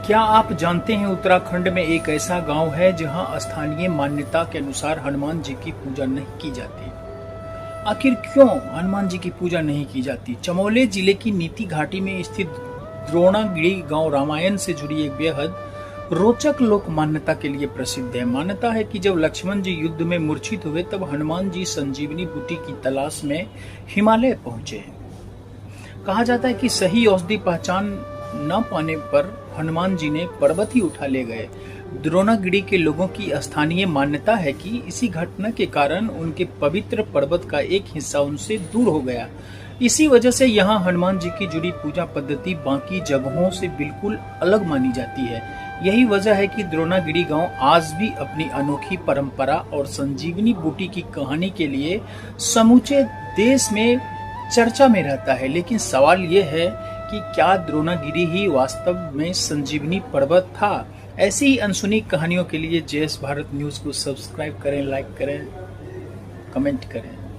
क्या आप जानते हैं उत्तराखंड में एक ऐसा गांव है जहां स्थानीय मान्यता के अनुसार हनुमान जी की पूजा नहीं की जाती। आखिर क्यों हनुमान जी की पूजा नहीं की जाती? चमोली जिले की नीति घाटी में स्थित द्रोणागिरी गांव रामायण से जुड़ी एक बेहद रोचक लोक मान्यता के लिए प्रसिद्ध है। मान्यता है कि जब लक्ष्मण जी युद्ध में मूर्छित हुए तब हनुमान जी संजीवनी बूटी की तलाश में हिमालय पहुंचे। कहा जाता है कि सही औषधि पहचान न पाने पर हनुमान जी ने पर्वत ही उठा ले गए। द्रोणागिरी के लोगों की स्थानीय मान्यता है कि इसी घटना के कारण उनके पवित्र पर्वत का एक हिस्सा उनसे दूर हो गया। इसी वजह से यहाँ हनुमान जी की जुड़ी पूजा पद्धति बाकी जगहों से बिल्कुल अलग मानी जाती है। यही वजह है कि द्रोणागिरी गांव आज भी अपनी अनोखी परंपरा और संजीवनी बूटी की कहानी के लिए समूचे देश में चर्चा में रहता है। लेकिन सवाल ये है कि क्या द्रोणागिरी ही वास्तव में संजीवनी पर्वत था? ऐसी ही अनसुनी कहानियों के लिए जेएस भारत न्यूज को सब्सक्राइब करें, लाइक करें, कमेंट करें।